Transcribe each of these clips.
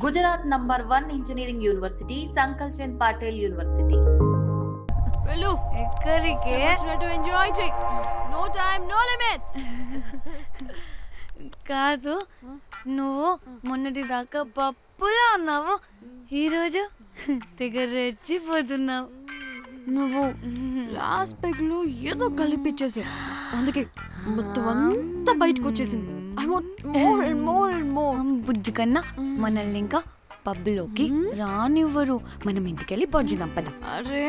Gujarat number 1 engineering university Sankalchand Patel university. వెళ్ళు ఎక్కడికే? Enjoy చేయి. No time no limits. కాదు, నువ్వు మొన్నటి దాకా పప్పులా ఉన్నావు, ఈరోజు తెగ రెచ్చిపోతున్నావు. నువ్వు లాస్ట్ పెగ్ లో ఏదో కలిపిచ్చేసి, అందుకే మొత్తం అంతా బయటకు వచ్చేసింది. I want more and more and more. బుజ్జి కన్నా మనల్ని ఇంకా పబ్లోకి రానివ్వరు. మనం ఇంటికెళ్ళి పొంచుదాం పద. అరే,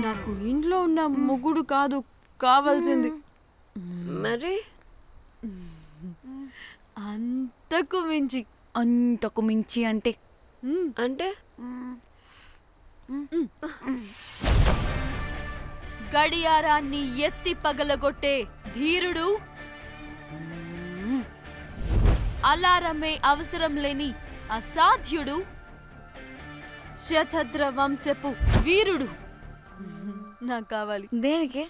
నాకు ఇంట్లో ఉన్న మొగుడు కాదు కావాల్సింది. మరి అంతకు మించి. అంతకు మించి అంటే అంటే గడియారాన్ని ఎత్తి పగలగొట్టే ధీరుడు, అలారమే అవసరం లేని అసాధ్యుడు, శతద్ర వంశపు వీరుడు నాకు కావాలి. దేనికి?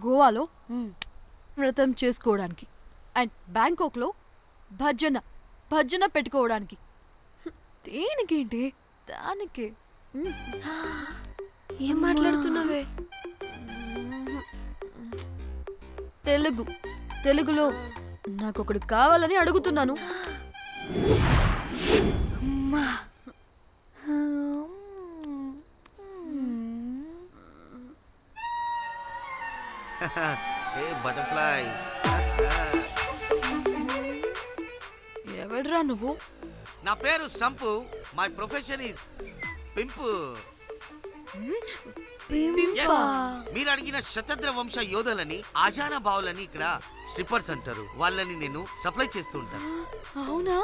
గోవాలో వ్రతం చేసుకోవడానికి అండ్ బ్యాంకాక్లో భజన పెట్టుకోవడానికి. దేనికేంటి? దానికే. ఏం మాట్లాడుతున్నావే? తెలుగులో నాకొకడు కావాలని అడుగుతున్నాను. Hey butterflies. ఎవడ్రా నువ్వు? నా పేరు Sampu. My profession is pimp. మీరు అడిగిన శతద్ర వంశ యోధులని, ఆజానా బావులని ఇక్కడ స్ట్రిప్పర్స్ అంటారు. వాళ్ళని నేను సప్లై చేస్తూ ఉంటాను. అవునా?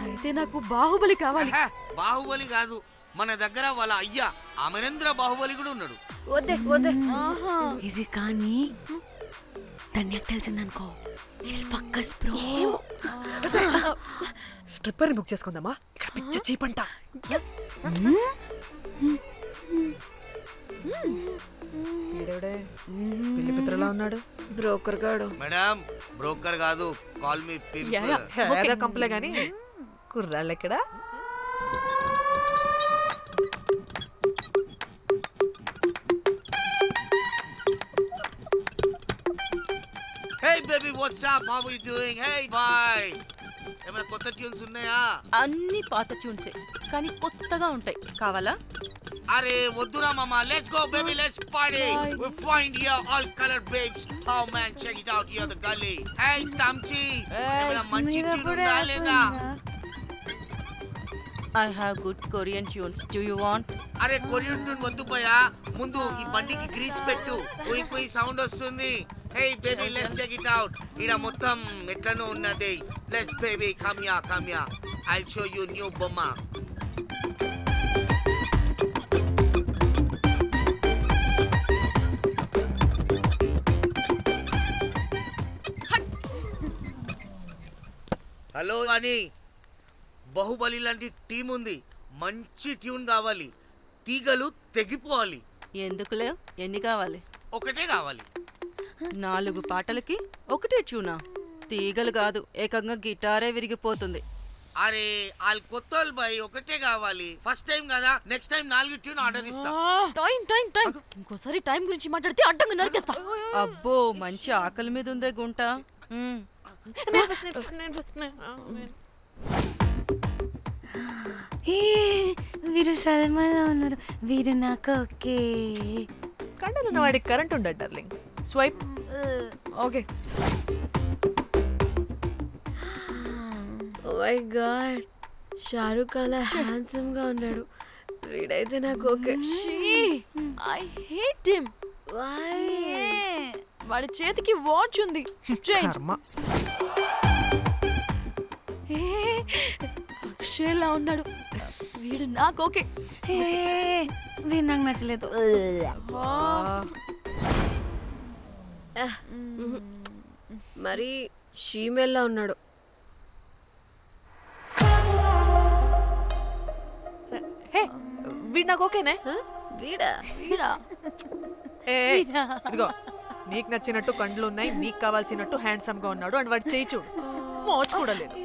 అయితే నాకు బాహుబలి కావాలి. బాహుబలి కాదు, మన దగ్గర వాళ్ళ అయ్యా అమరేంద్ర బాహుబలి కూడా ఉన్నాడు. వద్దే వద్దే. ఇది కానీ ధన్యకు తెలిసిందనుకో, ఫక్కస్ బ్రో. స్ట్రిప్పర్ బుక్ చేసుకుందామా? ఇక్కడ పిచ్చ చీపంట. పెళ్లి పిత్రలా ఉన్నాడు. బ్రోకర్ గాడు. మేడం, బ్రోకర్ కాదు, కాల్ మీ పింప్. కంపలే గాని కుర్రాళ్ళు ఎక్కడ? Hey baby, what's up? How are you doing? Hey bye. ఏమైనా కొత్త ట్యూన్స్ ఉన్నాయా? అన్ని పాత ట్యూన్సే, కానీ కొత్తగా ఉంటాయి. కావాలా? అరే వద్దురా మామ. Let's go baby, let's party. We find here all color babes. Oh man, check it out here the gully. Hey Tamchi, ఏమైనా మంచి ట్యూన్ ఉందా లేదా? I have good Korean tunes. Do you want? అరే కొరియన్ ట్యూన్ వద్దు పోయా, ముందు ఈ బండికి గ్రీస్ పెట్టు. కుయ్ కుయ్ సౌండ్ వస్తుంది. Hey baby, let's check it out. ఇడ మొత్తం ఎట్లనో ఉన్నది. Let's baby, come here. I'll show you new బొమ్మ. హలో అని, బాహుబలి లాంటి టీం ఉంది. మంచి ట్యూన్ కావాలి. తీగలు తెగిపోవాలి. ఎందుకులే, ఎన్ని కావాలి? ఒకటే కావాలి. 4 పాటలకి ఒకటే ట్యూనా? తీగలు కాదు, ఏకంగా గిటారే విరిగిపోతుంది. అరే వాళ్ళు కొత్త వాళ్ళు బై, ఒకటే కావాలి. ఫస్ట్ టైం కదా, నెక్స్ట్ టైం 4 ట్యూన్ ఆర్డర్ ఇస్తా. టైం ఇంకోసారి టైం గురించి మాట్లాడితే అడ్డంగా నరికేస్తా. అబ్బో, మంచి ఆకలి మీద ఉందే గుంట. వీరు సల్మాలో ఉన్నారు. వీరు నాకు ఓకే. కండలున్న వాడికి కరెంట్ ఉండడు darling. Swipe. Okay. Oh my god, Shahrukh అలా హ్యాండ్సమ్ గా ఉన్నాడు. వీడైతే నాకు okay. I hate him. Why? వాడి చేతికి వాచ్ ఉంది. అక్షయ్లా ఉన్నాడు. వీడు నాకు ఓకే. వీరు నాకు నచ్చలేదు. మరి షీమేల్లా ఉన్నాడు. వీడు నాకు ఓకేనే. వీడా? ఇదిగో, నీకు నచ్చినట్టు కండ్లు ఉన్నాయి, నీకు కావాల్సినట్టు హ్యాండ్సమ్ గా ఉన్నాడు. అండ్ వాడు చేయి చూడు. మోచు కూడా లేదు.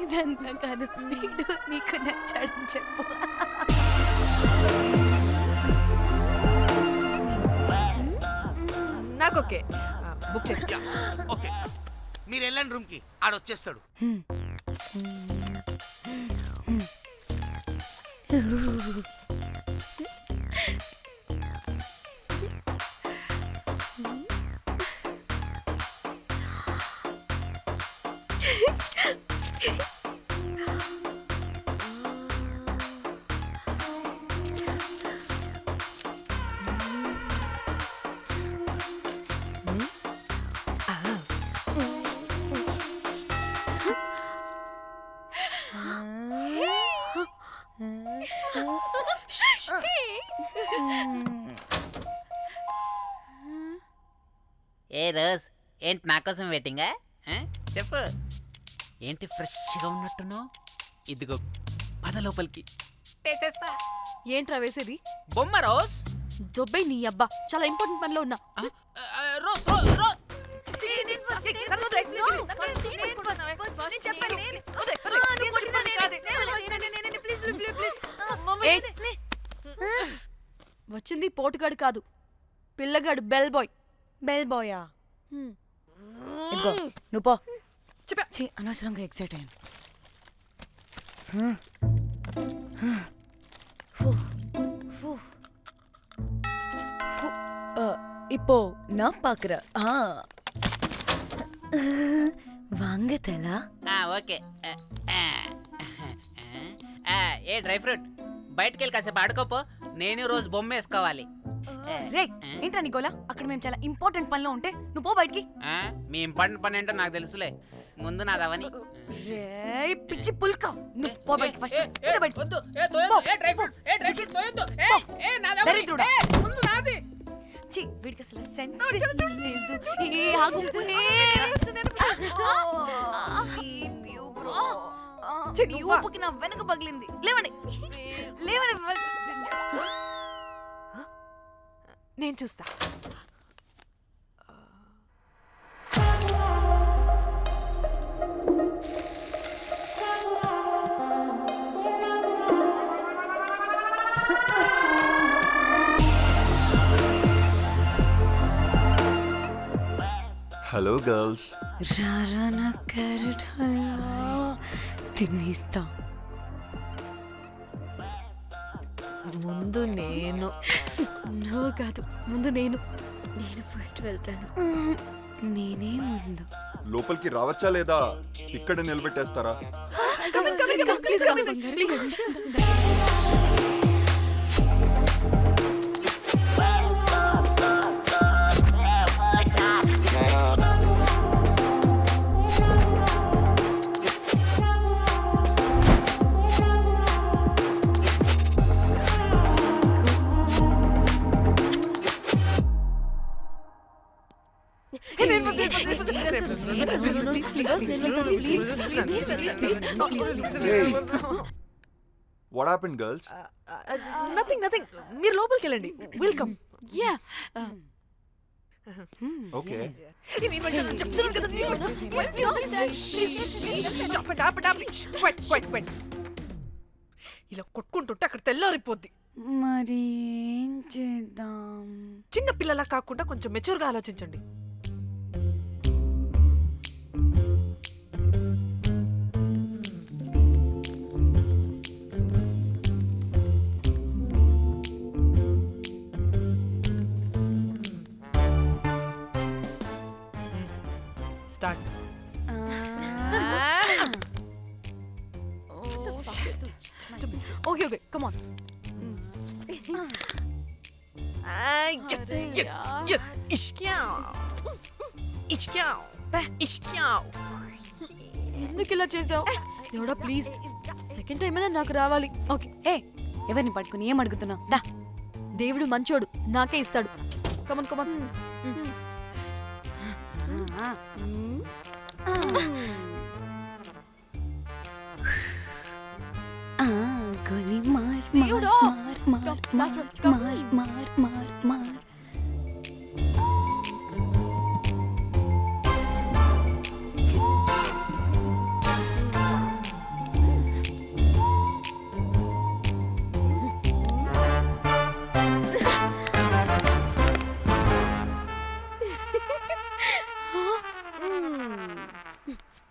ఇదంతా కాదు, వీడు నీకు నచ్చాడని చెప్పు. నాకు ఓకే, బుక్ చేసి ఓకే, మీరు వెళ్ళండి రూమ్ కి, ఆడొచ్చేస్తాడు. ఏ రోజ్, ఏంటి నా కోసం వెయిటింగా? చెప్పు, ఏంటి ఫ్రెష్గా ఉన్నట్టును? ఇదిగో పద లోపలికి వేసేస్తా. ఏంట్రా వేసేది? బొమ్మ రోజ్. దొబ్బై నీ అబ్బా, చాలా ఇంపార్టెంట్ పనిలో ఉన్నా. Rose rose rose. వచ్చింది పోటుగాడు కాదు, పిల్లగాడు బెల్ బాయ్. బెల్ బాయా? ఇదిగో నువ్వు పో. ఛీ, అనవసరంగా ఎక్సైట్ అయ్యాను. இப்போ நான் பாக்குறேன். வாங்க தலா. ఓకే. ఏ డ్రై ఫ్రూట్, బయటకు వెళ్ళి కాసేపు ఆడుకోపో, నేను రోజు బొమ్మ వేసుకోవాలి. రే ఏంట్రా నికోలా, అక్కడ మేము చాలా ఇంపార్టెంట్ పనిలో ఉంటే నువ్వు పో బయటికి. మీ ఇంపార్టెంట్ పని ఏంటో నాకు తెలుసులే, ముందు నాదవని. రే పిచ్చి పుల్క, నువ్వు పో బయటికి ఫస్ట్. వద్దు, డ్రై ఫ్రూట్ తోయొద్దు. దరిద్రుడా. ముందు నాది. ఛీ, వీడికి అసలు సెన్స్ లేదు. ఏ ఆగు. నీ ఊపుకి నా వెనక పగిలింది. లేవండి లేవండి. నేను చూస్తా. Hello girls. రారా నా క్యారెట్ హల్వా తినేస్తా. ముందు నేను. నువ్వు కాదు, ముందు నేను. నేను ఫస్ట్ వెళ్తాను. నేనే ముందు. లోపలికి రావచ్చా లేదా ఇక్కడ నిలబెట్టేస్తారా? What happened, girls? Nothing nothing, మీరు లోపలికి వెళ్ళండి. వెల్కమ్. Yeah, Okay. చెప్తున్నాను కదా. ఇలా కొట్టుకుంటుంటే అక్కడ తెల్లారిపోద్ది. మరి ఏం చేద్దాం? చిన్న పిల్లలా కాకుండా కొంచెం మెచ్యూర్గా ఆలోచించండి. Start. Okay okay, come on. ఎందుకు ఇలా చేసావు? దేవుడా ప్లీజ్, సెకండ్ టైం అయినా నాకు రావాలి. ఓకే. ఏ ఎవరిని పట్టుకుని ఏం అడుగుతున్నావు? దా. దేవుడు మంచోడు, నాకే ఇస్తాడు. Come on come on. గోలీ మార్ దేవుడా. మార్ మార్ మార్ మార్ మార్ మార్.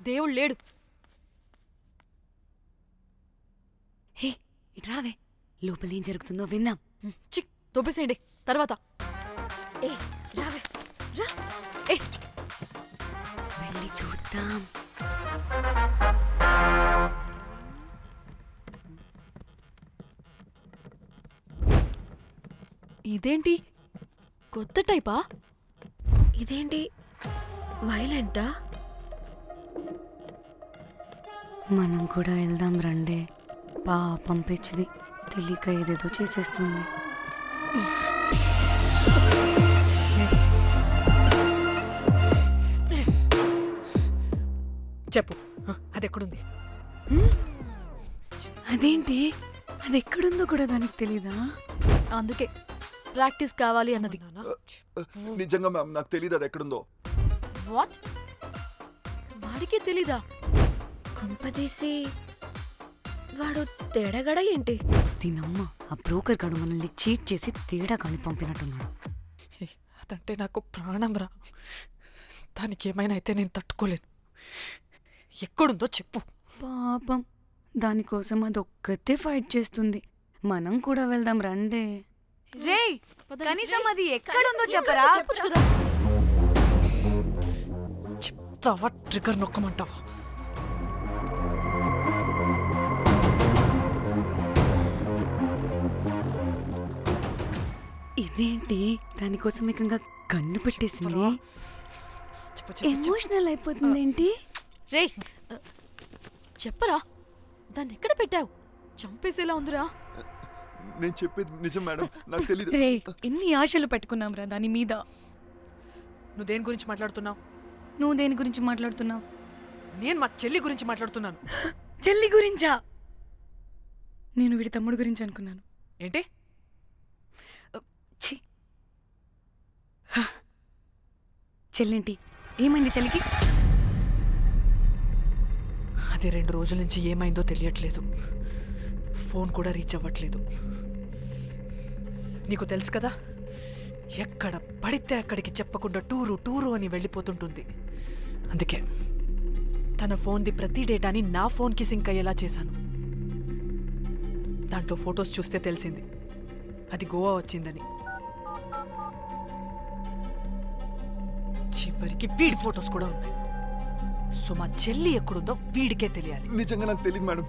దేవుడు లేడు. హే ఇట్రావే, లోపల ఏం జరుగుతుందో విందాం. చిక్ తోపేసేయండి తర్వాత. ఏ రావే రా, ఏ వెళ్ళి చూద్దాం. ఇదేంటి కొత్త టైపా? ఇదేంటి వైలెంటా? మనం కూడా వెళ్దాం రండే. పాపం పిచ్చిది, తెలియక ఏదేదో చేసేస్తుంది. చెప్పు, అది ఎక్కడుంది? అదేంటి, అది ఎక్కడుందో కూడా దానికి తెలీదా? అందుకే ప్రాక్టీస్ కావాలి అన్నది. నిజంగా మ్యామ్ నాకు తెలియదు అది ఎక్కడుందో. వాట్? వాడికి తెలీదా? కొంపదీసి వాడు తేడగడ ఏంటి? దీనమ్మ, ఆ బ్రోకర్ గాడు మనల్ని చీట్ చేసి తేడా కాని పంపినట్టున్నాడు. అదంటే నాకు ప్రాణం రా. దానికి ఏమైనా అయితే నేను తట్టుకోలేను. ఎక్కడుందో చెప్పు. పాపం, దానికోసం అది ఒక్కతే ఫైట్ చేస్తుంది. మనం కూడా వెళ్దాం రండే. రేయ్, కనీసం అది ఎక్కడుందో చెప్పరా? చెప్పొచ్చు కదా. చెప్తావా? ట్రిగర్ నొక్కమంటావా? ఇదేంటి, దానికోసం ఏకంగా కన్ను పెట్టేసింది. చెప్పు, చెప్పు, చెప్పు. ఎమోషనల్ అయిపోతుంది ఏంటి? రేయ్ చెప్పరా, దాన్ని ఎక్కడ పెట్టావు? చంపేసేలా ఉందిరా. నేను చెప్పేది నిజం మేడం, నాకు తెలియదు. రే, ఎన్ని ఆశలు పెట్టుకున్నాం రా దాని మీద. నువ్వు దేని గురించి మాట్లాడుతున్నావు? నువ్వు దేని గురించి మాట్లాడుతున్నావు? నేను మా చెల్లి గురించి మాట్లాడుతున్నాను. చెల్లి గురించా? నేను వీడి తమ్ముడు గురించి అనుకున్నాను. ఏంటి? ఛీ. చెల్లేంటి, ఏమైంది చెల్లికి? అది 2 రోజుల నుంచి ఏమైందో తెలియట్లేదు. ఫోన్ కూడా రీచ్ అవ్వట్లేదు. నీకు తెలుసు కదా, ఎక్కడ పడితే అక్కడికి చెప్పకుండా టూరు అని వెళ్ళిపోతుంటుంది. అందుకే తన ఫోన్ది ప్రతి డేటాని నా ఫోన్కి సింక్ అయ్యేలా చేశాను. దాంట్లో ఫొటోస్ చూస్తే తెలిసింది అది గోవా వచ్చిందని. చివరికి వీడి ఫొటోస్ కూడా ఉన్నాయి. సో మా చెల్లి ఎక్కడుందో వీడికే తెలియాలి. నిజంగా నాకు తెలియదు మేడం.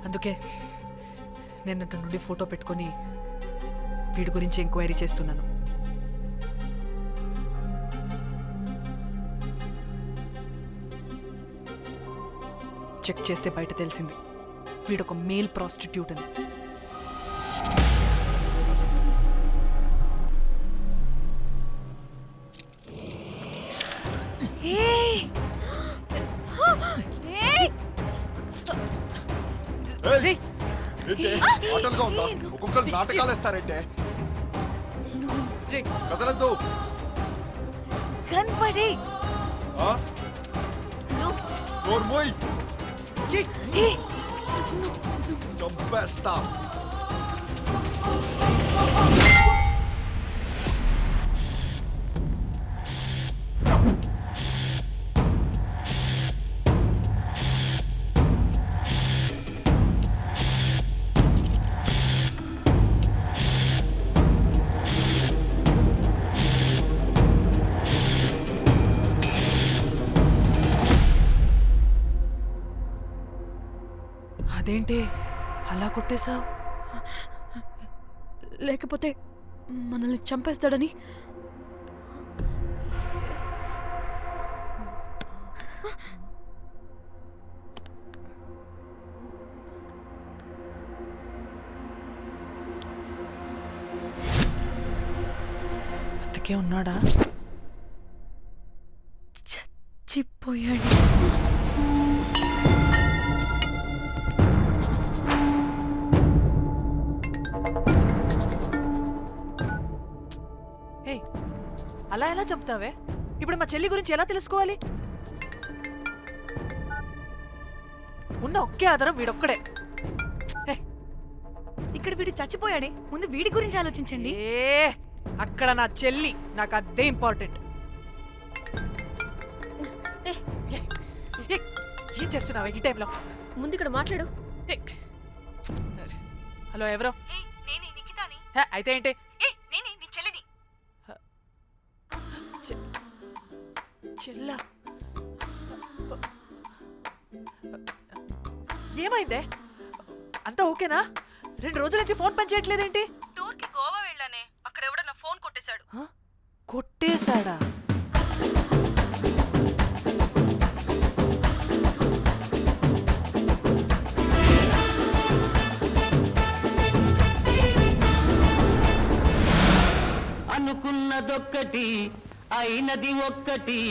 అందుకే నేను అతని నుండి ఫోటో పెట్టుకొని వీడి గురించి ఎంక్వైరీ చేస్తున్నాను. చెక్ చేస్తే బయట తెలిసింది వీడొక మేల్ ప్రాస్టిట్యూట్ అని. ఆటలుగా ఉందా? ఒక్కొక్కరు నాటకాలు వేస్తారంటే కదలద్దు. కనపడే చంపేస్తా. అదేంటి అలా కొట్టేశావు? లేకపోతే మనల్ని చంపేస్తాడని. బతికే ఉన్నాడా? చచ్చిపోయాడు. అలా ఎలా చెప్తావే? ఇప్పుడు మా చెల్లి గురించి ఎలా తెలుసుకోవాలి? ఉన్న ఒకే ఆధారం వీడొక్కడే. ఇక్కడ వీడు చచ్చిపోయాడే, ముందు వీడి గురించి ఆలోచించండి. అక్కడ నా చెల్లి, నాకు అదే ఇంపార్టెంట్. చేస్తున్నావా ఈ టైంలో? ముందు ఇక్కడ మాట్లాడు. హలో, ఎవరో? నేనే నిఖితాని. అయితే ఏంటి? నేనే నీ చెల్లిని. చెల్లా, ఏమైందే? అంతా ఓకేనా? 2 రోజుల నుంచి ఫోన్ పని చేయట్లేదేంటి? టూర్కి గోవా వెళ్ళానే, అక్కడ ఎవడో నా ఫోన్ కొట్టేశాడు. కొట్టేశాడా? అనుకున్నదొక్కటి అయినది ఒక్కటి,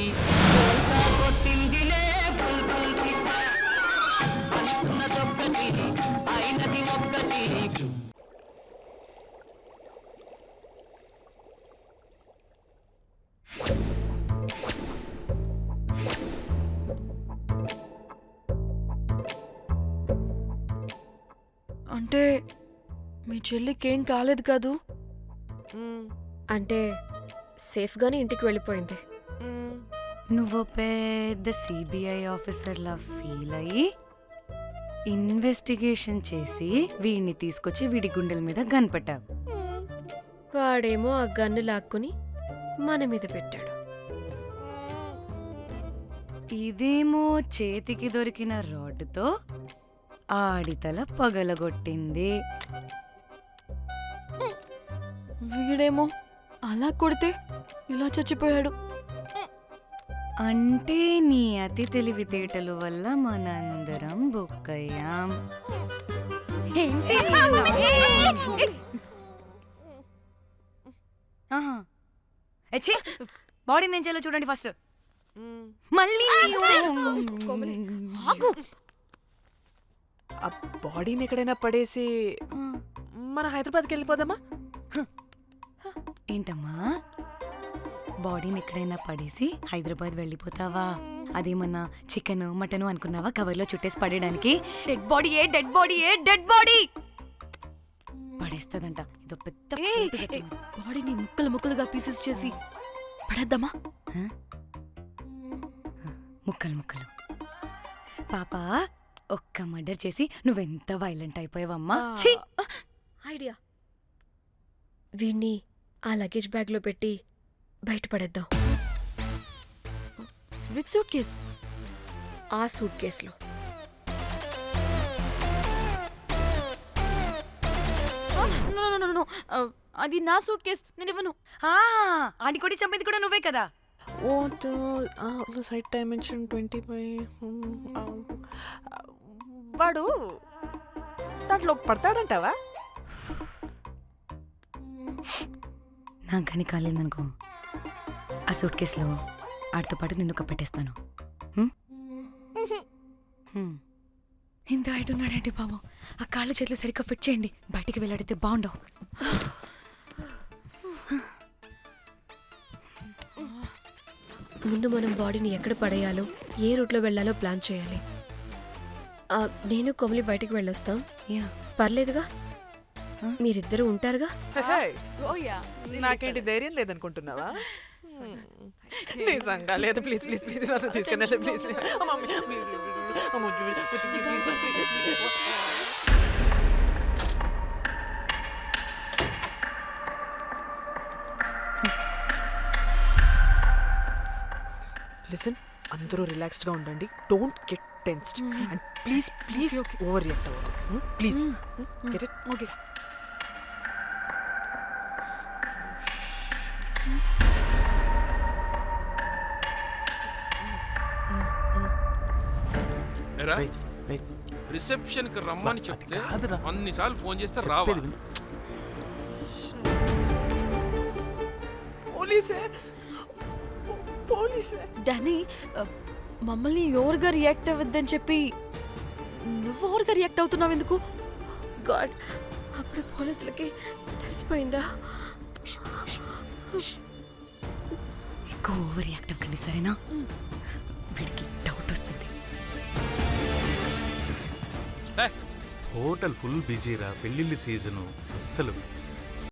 అనుకున్నదొక్కటి అయినది ఒక్కటి. అంటే మీ చెల్లికి ఏం కాలేదు కాదు? అంటే సేఫ్గానే ఇంటికి వెళ్ళిపోయింది. నువ్వు పెద్ద సిబిఐ ఆఫీసర్లా ఫీల్ అయ్యి ఇన్వెస్టిగేషన్ చేసి వీడిని తీసుకొచ్చి వీడి గుండెల మీద కనిపెట్టావు. వాడేమో ఆ గన్ను లాక్కుని మన మీద పెట్టాడు. ఇదేమో చేతికి దొరికిన రాడ్డుతో ఆడితల పగలగొట్టింది. వీడేమో అలా కొడితే ఇలా చచ్చిపోయాడు. అంటే నీ అతి తెలివితేటలు వల్ల మనందరం బుక్కయ్యాం. ఏంటి? ఆహా. ఛీ! బాడీ నేను చేయాలో చూడండి ఫస్ట్. మళ్ళీ ఆగు. ఆ బాడీని ఎక్కడైనా పడేసి మన హైదరాబాద్కి వెళ్ళిపోదామా? ఏంటమ్మా, బాడీని ఎక్కడైనా పడేసి హైదరాబాద్ వెళ్ళిపోతావా? అదేమన్నా చికెన్ మటన్ అనుకున్నావా కవర్లో చుట్టేసి పడేయడానికి? డెడ్ బాడీ ఏ డెడ్ బాడీ ఏ డెడ్ బాడీ పడేస్తుందంట. ఇదో పెద్ద బాడీని ముక్కలు ముక్కలుగా పీసెస్ చేసి పడేద్దామా? ముక్కలు ముక్కలు. పాప, ఒక్క మర్డర్ చేసి నువ్వెంత వైలెంట్ అయిపోయావమ్మా. ఐడియా, వీణ్ణి ఆ లగేజ్ బ్యాగ్లో పెట్టి బయటపడేద్దాం. With suitcase? ఆ సూట్ కేసులో. అది నా సూట్ కేస్, నేను ఇవ్వను. ఆడి కొడి చంపేది కూడా నువ్వే కదా. Site dimension 25. వాడు దాంట్లో పడతాడంటావా? నాకు కానీ కాలేదనుకో, ఆ సూట్ కేసులో ఆడితో పాటు నిన్ను కప్పెట్టేస్తాను. ఇంత హైట్ ఉన్నాడంటే బాబు, ఆ కాళ్ళు చేతులు సరిగ్గా ఫిట్ చేయండి. బయటికి వెళ్ళాడితే బాగుండవు. ముందు మనం బాడీని ఎక్కడ పడేయాలో, ఏ రూట్లో వెళ్ళాలో ప్లాన్ చేయాలి. నేను కొమలి బయటికి వెళ్ళొస్తాం. పర్లేదుగా? మీరిద్దరూ ఉంటారుగా? నాకేంటి ధైర్యం లేదనుకుంటున్నావా? నిజంగా లేదు. ప్లీజ్ ప్లీజ్ ప్లీజ్ తీసుకెళ్ళి ప్లీజ్. లిసన్, అందరూ రిలాక్స్డ్ గా ఉండండి. Don't get tensed and please please overreact అవ్వదు. Please get it? Okay. Reception కి రమ్మని చెప్తే అన్నిసార్లు ఫోన్ చేస్తే రావా? పోలీసే. డానీ, మమ్మల్ని ఓవర్గా రియాక్ట్ అవ్వద్దని చెప్పి నువ్వు ఓవర్గా రియాక్ట్ అవుతున్నావు ఎందుకు? గాడ్, అప్పుడు పోలీసులకి తెలిసిపోయిందా? ఎక్కువ ఓవర్ రియాక్ట్ అవ్వకండి, సరేనా? వీడికి డౌట్ వస్తుంది. హోటల్ ఫుల్ బిజీరా, పెళ్ళిళ్ళ సీజను, అస్సలు